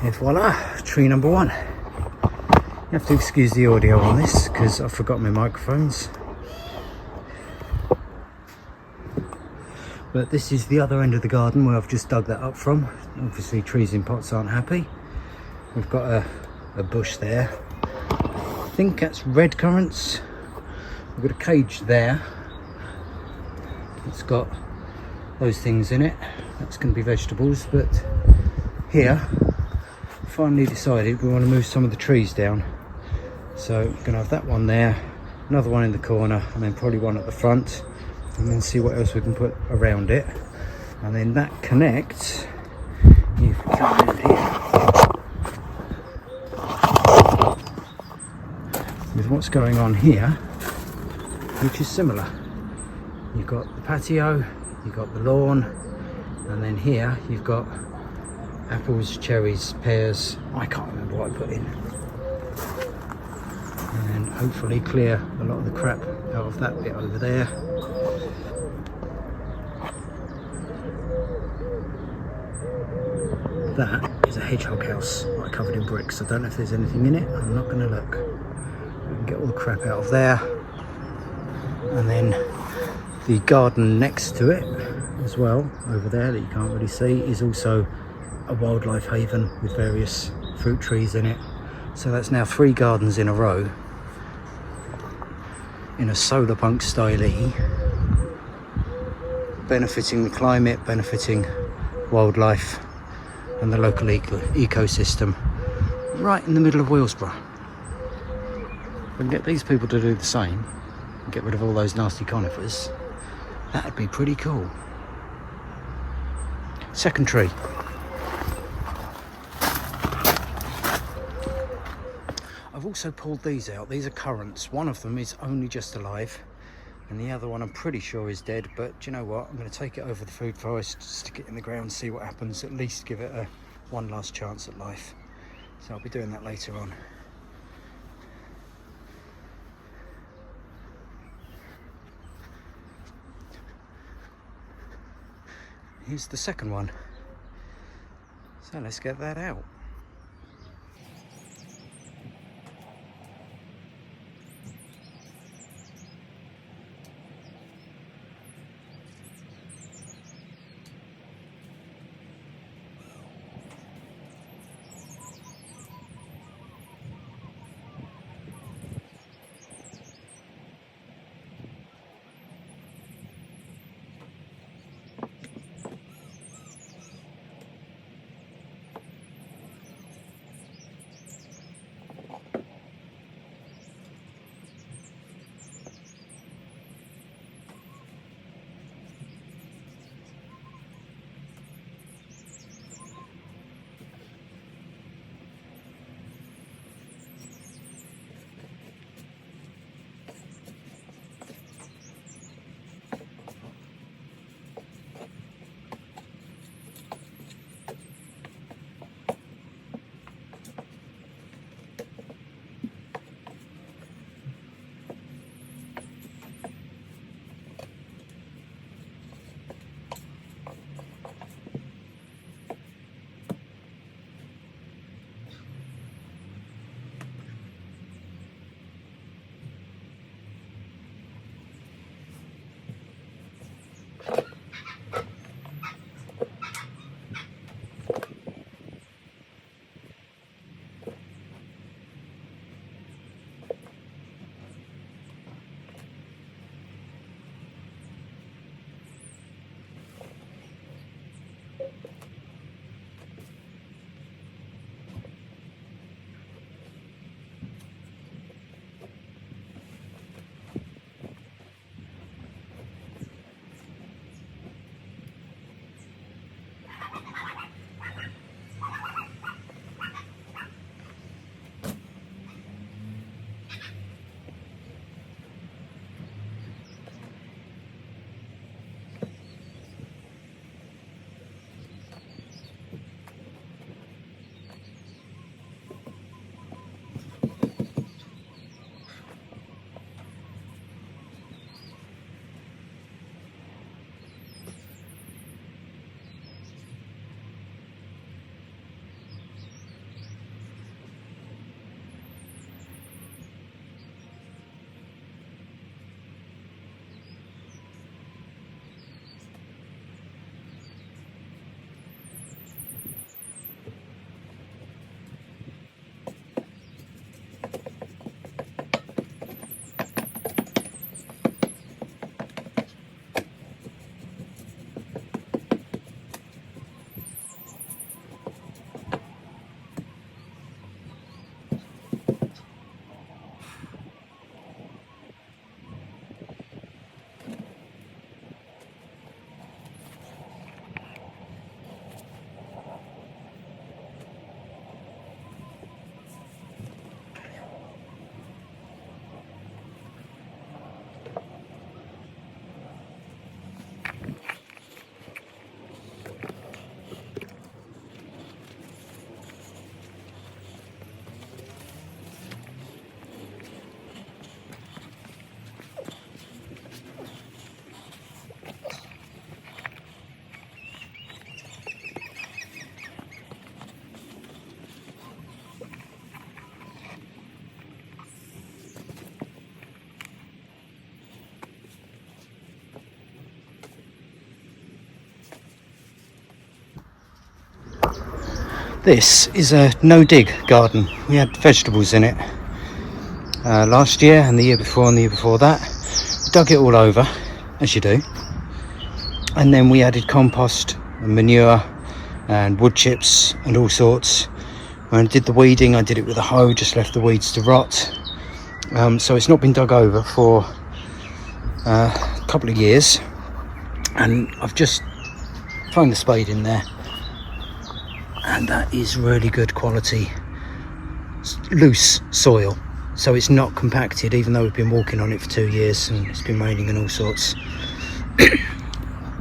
And voila, tree number one. You have to excuse the audio on this because I forgot my microphones. But this is the other end of the garden where I've just dug that up from. Obviously trees in pots aren't happy. We've got a bush there. I think that's red currants. We've got a cage there. It's got those things in it. That's going to be vegetables. But here, finally decided we want to move some of the trees down. So we're going to have that one there, another one in the corner, and then probably one at the front. And then see what else we can put around it, and then that connects. If we come in here with what's going on here, which is similar. You've got the patio, you've got the lawn, and then here you've got apples, cherries, pears. I can't remember what I put in. And then hopefully clear a lot of the crap out of that bit over there. That is a hedgehog house, like covered in bricks. I don't know if there's anything in it. I'm not going to look. We can get all the crap out of there. And then the garden next to it as well, over there that you can't really see, is also a wildlife haven with various fruit trees in it. So that's now 3 gardens in a row in a Solarpunk style, benefiting the climate, benefiting wildlife and the local ecosystem, right in the middle of Willsborough. We can get these people to do the same and get rid of all those nasty conifers. That'd be pretty cool. Second tree. I've also pulled these out. These are currants. One of them is only just alive, and the other one I'm pretty sure is dead. But do you know what? I'm going to take it over the food forest, stick it in the ground, see what happens. At least give it one last chance at life. So I'll be doing that later on. Here's the second one. So let's get that out. This is a no-dig garden. We had vegetables in it last year and the year before and the year before that. We dug it all over, as you do, and then we added compost and manure and wood chips and all sorts. When I did the weeding, I did it with a hoe, just left the weeds to rot. So it's not been dug over for a couple of years, and I've just thrown the spade in there, and that is really good quality loose soil, so it's not compacted, even though we've been walking on it for 2 years and it's been raining and all sorts.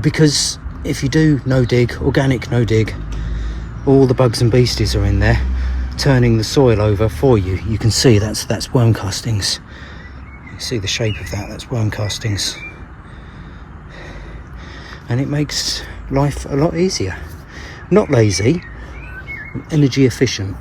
Because if you do no dig, organic no dig, all the bugs and beasties are in there turning the soil over for you. You can see that's worm castings. You see the shape of that's worm castings, and it makes life a lot easier. Not lazy, energy efficient.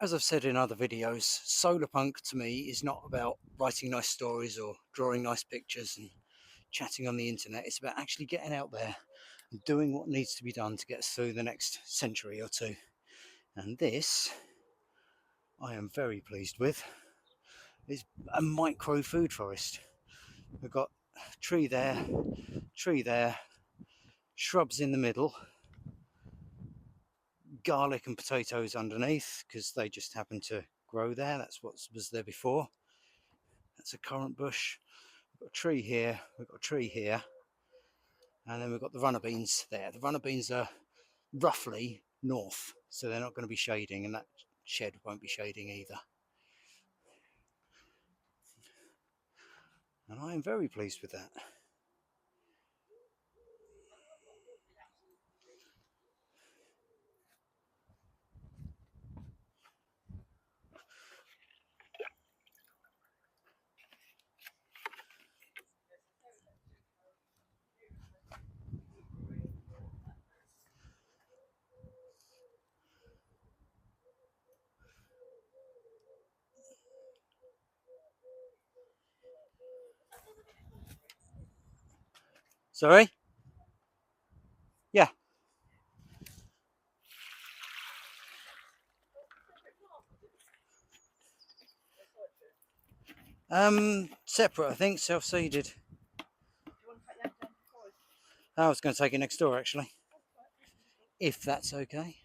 As I've said in other videos, Solarpunk to me is not about writing nice stories or drawing nice pictures and chatting on the internet. It's about actually getting out there and doing what needs to be done to get us through the next century or two. And this, I am very pleased with, is a micro food forest. We've got tree there, shrubs in the middle, garlic and potatoes underneath because they just happen to grow there. That's what was there before. That's a currant bush. We've got a tree here, we've got a tree here, and then we've got the runner beans there. The runner beans are roughly north, so they're not going to be shading, and that shed won't be shading either. And I am very pleased with that. Sorry? Yeah. Separate, I think, self-seeded. I was going to take it next door, actually, if that's okay.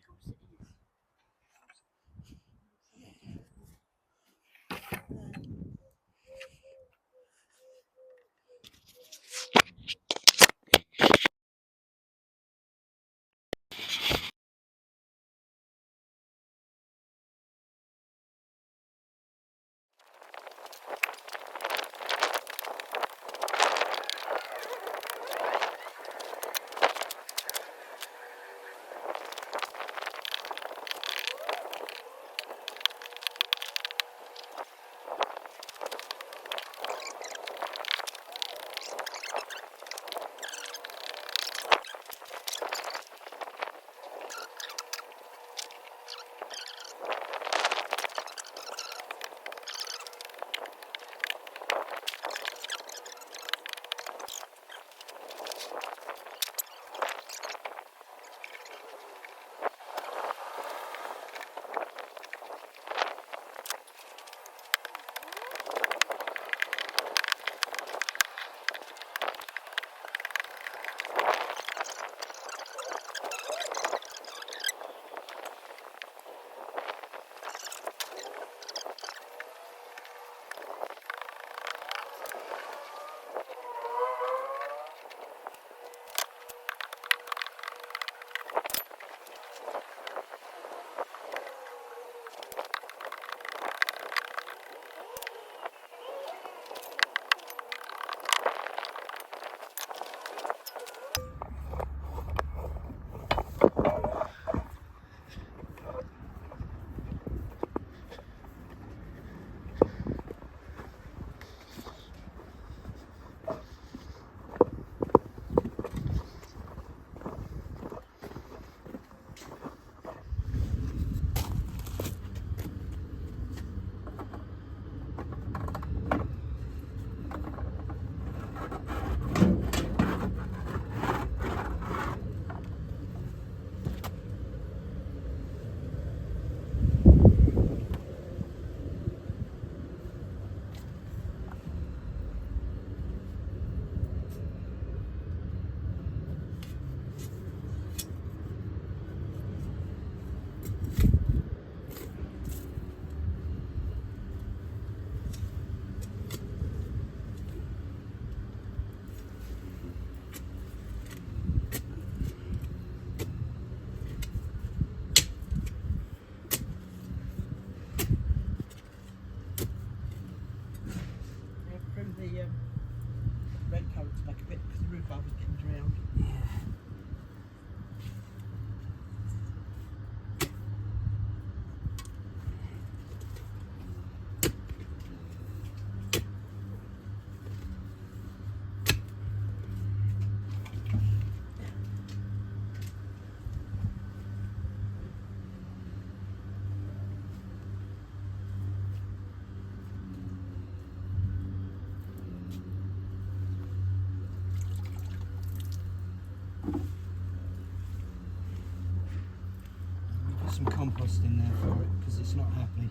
compost in there for it because it's not happy.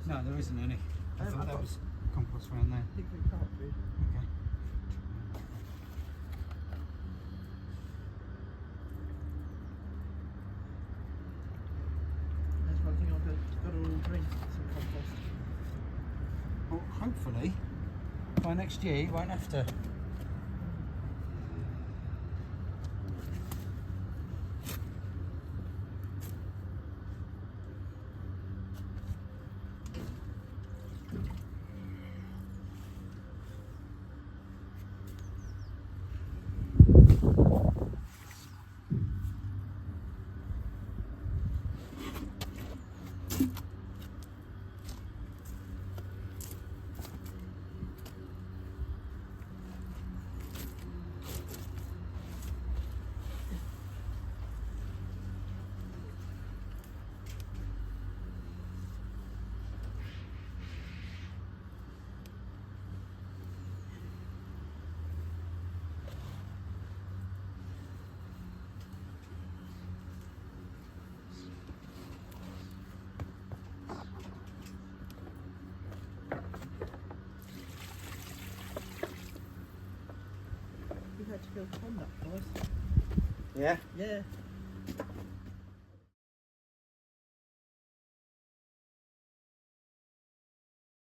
No, there isn't any. I thought that was compost around there. Liquid carpet. Okay. That's one thing I've got to all drink, some compost. Well, hopefully, by next year you won't have to. We had to build a pond up for us. Yeah? Yeah.